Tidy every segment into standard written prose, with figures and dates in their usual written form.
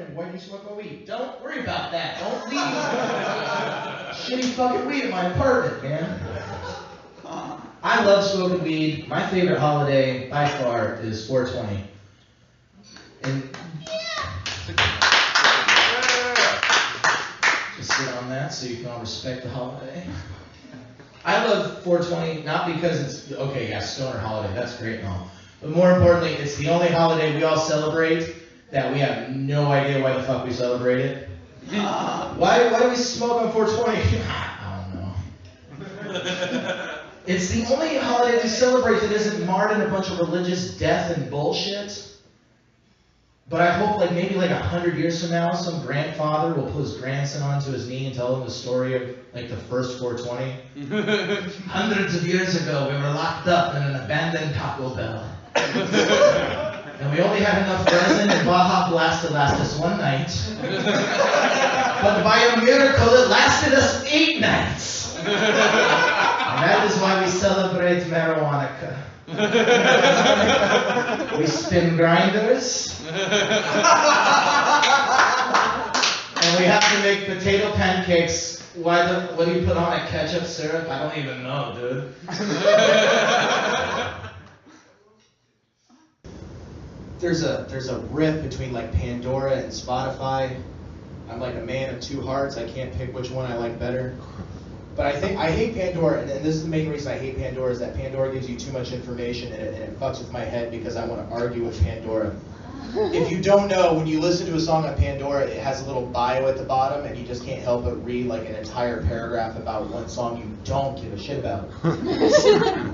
apartment. Why do you smoke my weed? Don't worry about that. Don't leave. Shitty fucking weed in my apartment, man. I love smoking weed. My favorite holiday by far is 420. And just sit on that so you can all respect the holiday. I love 420 not because it's, okay, yeah, stoner holiday, that's great and all. But more importantly, it's the only holiday we all celebrate that we have no idea why the fuck we celebrate it. Why do we smoke on 420? I don't know. It's the only holiday we celebrate that isn't marred in a bunch of religious death and bullshit. But I hope maybe 100 years from now, some grandfather will put his grandson onto his knee and tell him the story of the first 420. Hundreds of years ago, we were locked up in an abandoned Taco Bell. And we only had enough resin and Baja Blast to last us one night. But by a miracle, it lasted us 8 nights. And that is why we celebrate marijuana. We spin grinders. And we have to make potato pancakes. What do you put on it? Ketchup, syrup? I don't even know, dude. There's a rift between Pandora and Spotify. I'm a man of two hearts. I can't pick which one I like better. But I hate Pandora, and this is the main reason I hate Pandora, is that Pandora gives you too much information, and it fucks with my head because I want to argue with Pandora. If you don't know, when you listen to a song on Pandora, it has a little bio at the bottom, and you just can't help but read an entire paragraph about one song you don't give a shit about.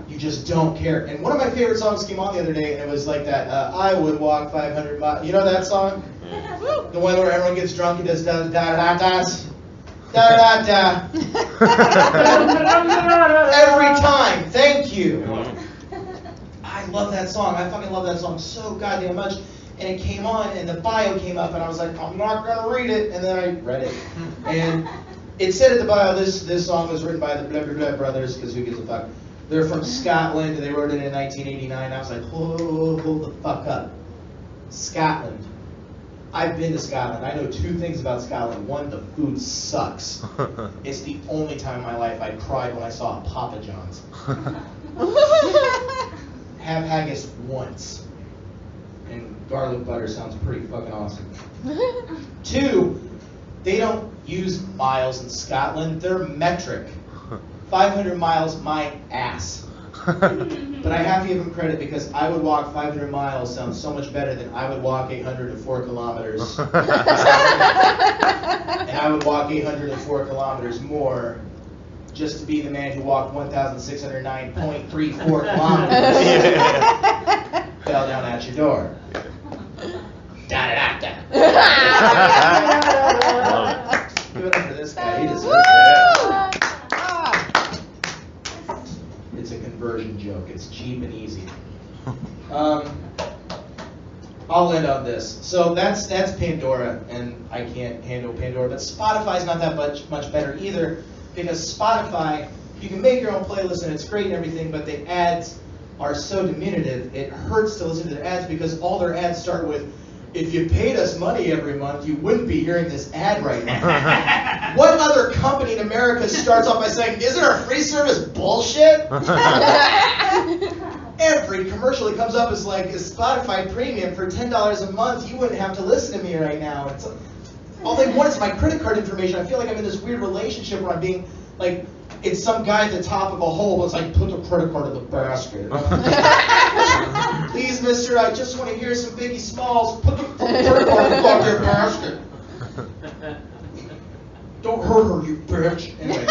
You just don't care. And one of my favorite songs came on the other day, and it was that, I would walk 500 miles. You know that song? The one where everyone gets drunk and does da-da-da-das? Da-da-da. Every time. Thank you. I love that song. I fucking love that song so goddamn much. And it came on, and the bio came up, and I was like, I'm not gonna read it. And then I read it. And it said at the bio, this song was written by the Blah Blah Blah brothers, because who gives a fuck. They're from Scotland, and they wrote it in 1989. I was like, hold the fuck up. Scotland. I've been to Scotland. I know 2 things about Scotland. One, the food sucks. It's the only time in my life I cried when I saw a Papa John's. Have haggis once. And garlic butter sounds pretty fucking awesome. 2, they don't use miles in Scotland. They're metric. 500 miles, my ass. But I have to give him credit because I would walk 500 miles sounds so much better than I would walk 804 kilometers. And I would walk 804 kilometers more just to be the man who walked 1,609.34 kilometers. Fell down at your door. Da-da-da-da. Give it up for this guy. He deserves it. It's a conversion joke. It's cheap and easy. I'll end on this. So that's Pandora, and I can't handle Pandora. But Spotify's not that much better either, because Spotify, you can make your own playlist and it's great and everything, but the ads are so diminutive, it hurts to listen to their ads because all their ads start with, if you paid us money every month, you wouldn't be hearing this ad right now. What other company in America starts off by saying, isn't our free service bullshit? Every commercial that comes up is is Spotify Premium for $10 a month, you wouldn't have to listen to me right now. It's all they want is my credit card information. I feel like I'm in this weird relationship where I'm being it's some guy at the top of a hole. It's put the credit card in the basket. Please, mister, I just want to hear some Biggie Smalls. Put the credit card in the fucking basket. Don't hurt her, you bitch. Anyway,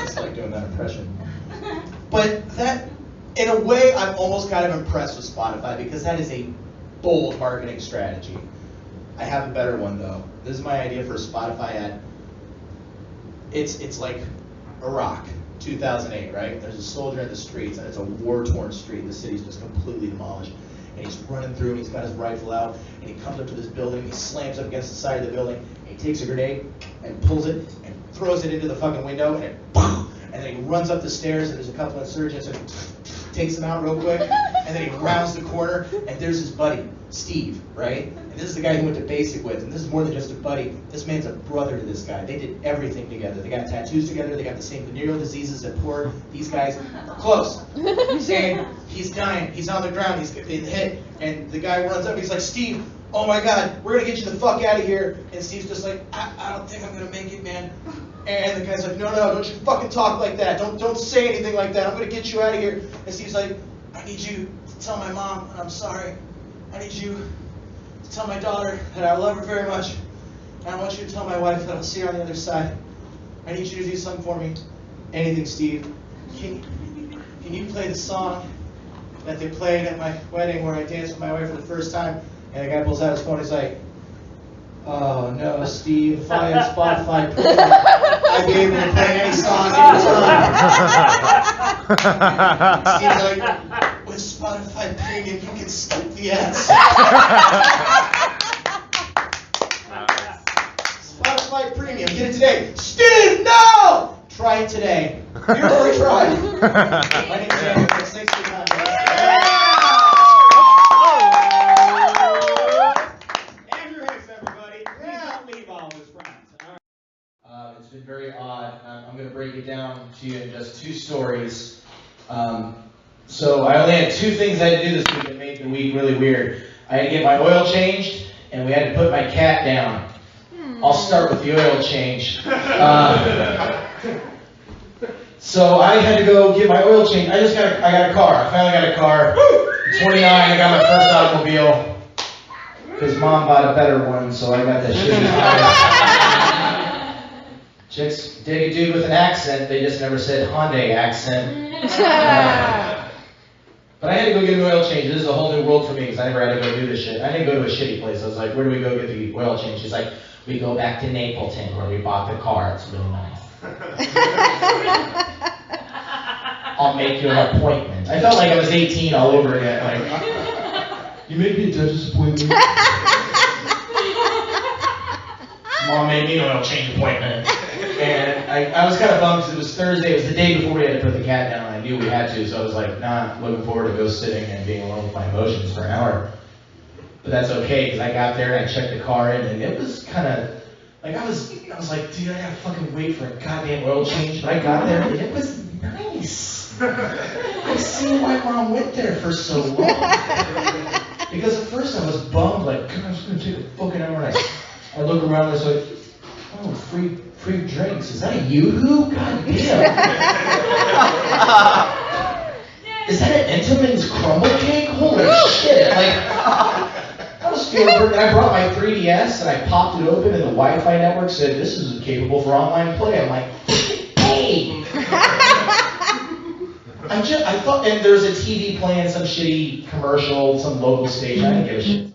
it's doing that impression. But that, in a way, I'm almost kind of impressed with Spotify because that is a bold marketing strategy. I have a better one though. This is my idea for a Spotify ad. It's like Iraq, 2008, right? There's a soldier in the streets, and it's a war-torn street. The city's just completely demolished. And he's running through, and he's got his rifle out, and he comes up to this building, he slams up against the side of the building, and he takes a grenade, and pulls it, and throws it into the fucking window, and then he runs up the stairs, and there's a couple of insurgents, and takes him out real quick, and then he rounds the corner, and there's his buddy, Steve, right? And this is the guy he went to basic with, and this is more than just a buddy. This man's a brother to this guy. They did everything together. They got tattoos together. They got the same venereal diseases that poor these guys are close. And he's dying. He's on the ground. He's been hit, and the guy runs up. He's like, Steve, oh my God, we're gonna get you the fuck out of here. And Steve's just like, I don't think I'm gonna make it, man. And the guy's like, no, don't you fucking talk like that. Don't say anything like that. I'm gonna get you out of here. And Steve's like, I need you to tell my mom that I'm sorry. I need you to tell my daughter that I love her very much. And I want you to tell my wife that I'll see her on the other side. I need you to do something for me. Anything, Steve. Can you play the song that they played at my wedding where I danced with my wife for the first time? And the guy pulls out his phone. He's like, oh no, Steve, if I had Spotify Premium, I'd be able to play any song anytime. Steve's like, with Spotify Premium, you can skip the ads. Spotify Premium, get it today. Steve, no! Try it today. You've already tried. My name's Andrew. Thanks for your time. Andrew Hicks, everybody. Please don't leave all of his friends. It's been very odd. I'm going to break it down to you in just two stories. So I only had two things I had to do this week that made the week really weird. I had to get my oil changed, and we had to put my cat down. I'll start with the oil change. So I had to go get my oil change. I got a car. I finally got a car. I'm 29. I got my first automobile. Because Mom bought a better one, so I got that shitty. Chicks dig a dude with an accent. They just never said Hyundai accent. But I had to go get an oil change. This is a whole new world for me because I never had to go do this shit. I didn't go to a shitty place. I was like, where do we go get the oil change? She's like, we go back to Napleton where we bought the car. It's really nice. I'll make you an appointment. I felt like I was 18 all over again. Like, you make me a dentist appointment. Mom made me an oil change appointment. And I was kind of bummed because it was Thursday. It was the day before we had to put the cat down. And I knew we had to, so I was like, nah, I'm looking forward to go sitting and being alone with my emotions for an hour. But that's okay, because I got there and I checked the car in, and it was kind of, like, I was like, dude, I gotta fucking wait for a goddamn oil change. But I got there, and it was nice. I see why Mom went there for so long. Because at first I was bummed, like, God, I'm just gonna take a fucking hour. And I look around and I was like, oh, free drinks. Is that a Yoo-hoo? God damn. Is that an Entenmann's crumble cake? Holy shit. Like, I was feeling pretty. I brought my 3DS and I popped it open and the Wi-Fi network said, this is capable for online play. I'm like, hey. I thought, and there's a TV playing some shitty commercial, some local station. I didn't give a shit.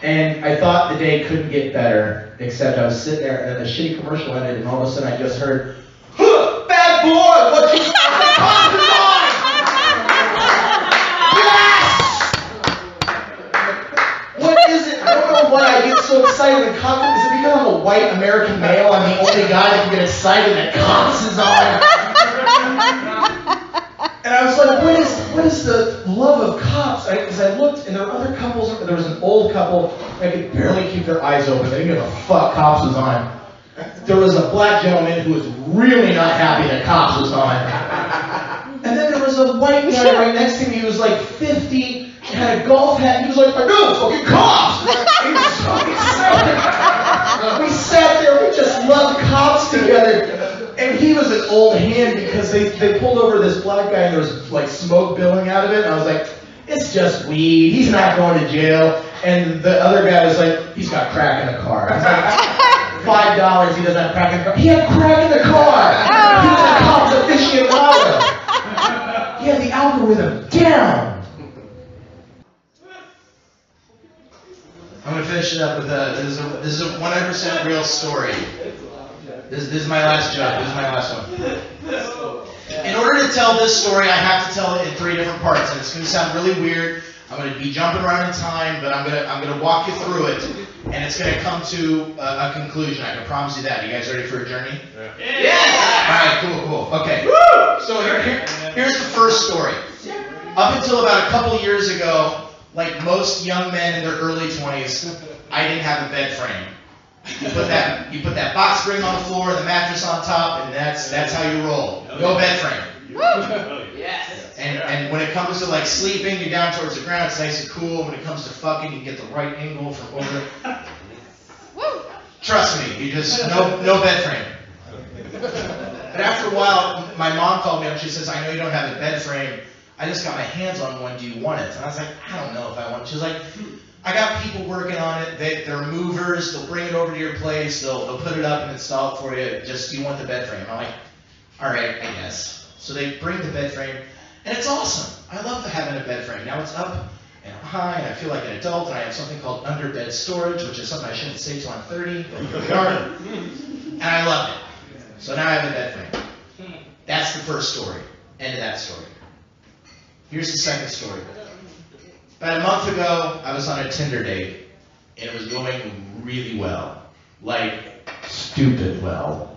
And I thought the day couldn't get better, except I was sitting there and the shitty commercial ended, and all of a sudden I just heard, huh, bad boy, what you talking on? Yes! What is it? I don't know why I get so excited when cops, is it because I'm a white American male? I'm the only guy that can get excited that cops is on. And I was like, what is the love of cops? Because I looked, and there were other couples. There was an old couple that could barely keep their eyes open. They didn't give a fuck cops was on. There was a black gentleman who was really not happy that cops was on. And then there was a white guy right next to me who was like 50, had a golf hat, and he was like, I know, fucking cops! He was so excited. We sat there, we just loved cops together. And he was an old hand because they pulled over this black guy and there was like smoke billowing out of it. And I was like, it's just weed. He's not going to jail. And the other guy was like, he's got crack in the car. I was like, $5, he doesn't have crack in the car. He had crack in the car. He was a cops aficionado. He had the algorithm down. I'm going to finish it up with this is a 100% real story. This is my last joke. This is my last one. In order to tell this story, I have to tell it in 3 different parts, and it's going to sound really weird. I'm going to be jumping around in time, but I'm going to walk you through it. and it's going to come to a conclusion. I can promise you that. You guys ready for a journey? Yeah. All right, cool. Okay. So here's the first story. Up until about a couple years ago, like most young men in their early 20s, I didn't have a bed frame. You put that box spring on the floor, the mattress on top, and that's how you roll. No bed frame. Yes. And when it comes to like sleeping, you're down towards the ground, it's nice and cool. When it comes to fucking, you get the right angle from over. Trust me, you just no bed frame. But after a while, my mom called me up. She says, "I know you don't have a bed frame. I just got my hands on one. Do you want it?" And I was like, "I don't know if I want it." She was like, "I got people working on it. They're movers. They'll bring it over to your place. They'll put it up and install it for you. Just do you want the bed frame?" I'm like, "All right, I guess." So they bring the bed frame, and it's awesome. I love having a bed frame. Now it's up and I'm high, and I feel like an adult, and I have something called underbed storage, which is something I shouldn't say till I'm 30, but here we are. And I love it. So now I have a bed frame. That's the first story. End of that story. Here's the second story. About a month ago, I was on a Tinder date, and it was going really well. Like, stupid well.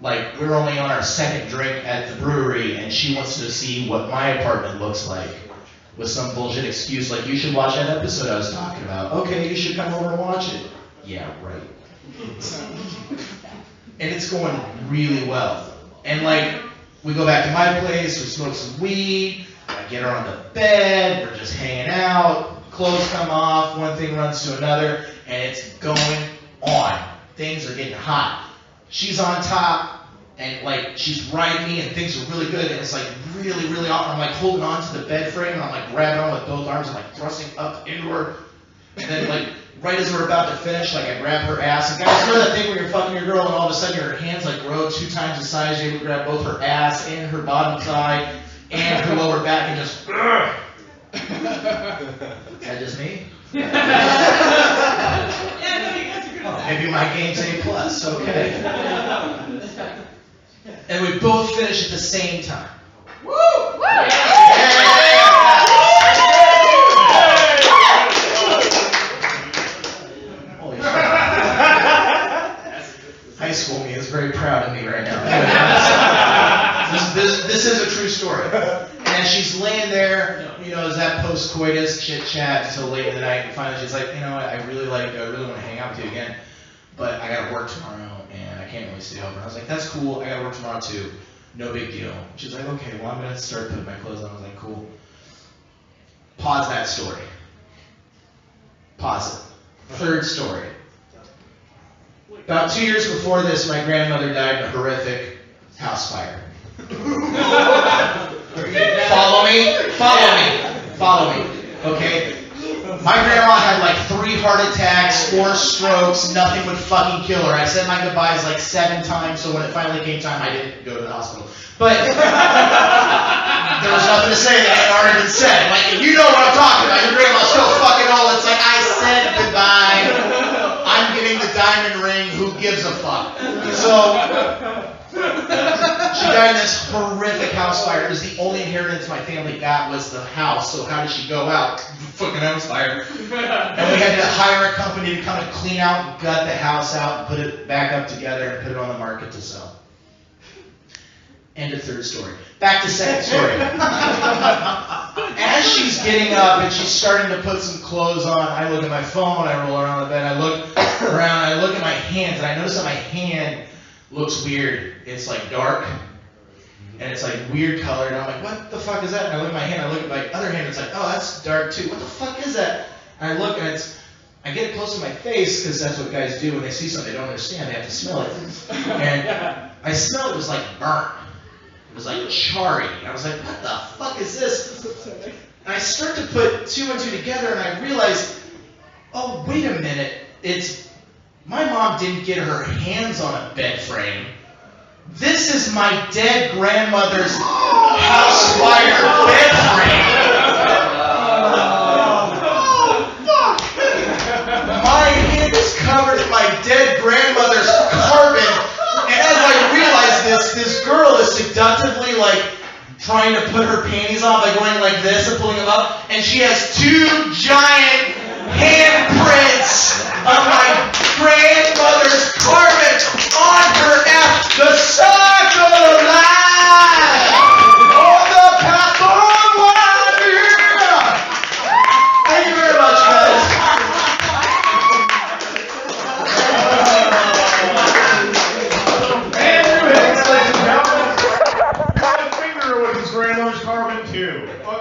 Like, we're only on our second drink at the brewery, and she wants to see what my apartment looks like. With some bullshit excuse like, "You should watch that episode I was talking about." "Okay, you should come over and watch it." Yeah, right. And it's going really well. And like, we go back to my place, we smoke some weed, I get her on the bed, we're just hanging out, clothes come off, one thing runs to another, and it's going on. Things are getting hot. She's on top, and like, she's riding me, and things are really good, and it's like really, really awesome. I'm like holding on to the bed frame, and I'm like grabbing on with both arms, and like thrusting up into her, and then like, right as we're about to finish, like I grab her ass. And guys, you know that thing where you're fucking your girl and all of a sudden your hands like grow 2 times the size, you grab both her ass and her bottom thigh and her lower back and just. Is that just me? Maybe my game's A+, okay. And we both finish at the same time. Woo! Woo! High school me is very proud of me right now. This is a true story. And she's laying there, you know, as that post-coitus chit-chat until late in the night, and finally she's like, "You know what, I really want to hang out with you again, but I gotta work tomorrow, and I can't really stay over." I was like, "That's cool, I gotta work tomorrow too, no big deal." She's like, "Okay, well, I'm gonna start putting my clothes on." I was like, "Cool." Pause that story. Pause it. Third story. About 2 years before this, my grandmother died in a horrific house fire. Follow me? Follow me. Okay? My grandma had like 3 heart attacks, 4 strokes, nothing would fucking kill her. I said my goodbyes like 7 times, so when it finally came time, I didn't go to the hospital. But there was nothing to say that had already been said. Like, you know what I'm talking about. Your grandma's so fucking old, it's like, I said goodbye. I'm getting the diamond ring, who gives a fuck? So, she died in this horrific house fire. It was the only inheritance my family got was the house, so how did she go out? Fucking house fire. And we had to hire a company to come and clean out and gut the house out and put it back up together and put it on the market to sell. End of third story. Back to second story. As she's getting up and she's starting to put some clothes on, I look at my phone, I roll around the bed, I look around, I look at my hands, and I notice that my hand looks weird. It's like dark, and it's like weird colored, and I'm like, "What the fuck is that?" And I look at my hand, I look at my other hand, it's like, "Oh, that's dark too. What the fuck is that?" And I look, and I get it close to my face, because that's what guys do when they see something they don't understand, they have to smell it. And I smell it was like burnt. It was like charring. I was like, "What the fuck is this?" And I start to put 2 and 2 together, and I realize, oh, wait a minute. My mom didn't get her hands on a bed frame. This is my dead grandmother's house fire bed frame. My hands covered in my dead grandmother's carbon. And as I realize this girl is seductively like trying to put her panties on by going like this and pulling them up, and she has 2 giant handprints you.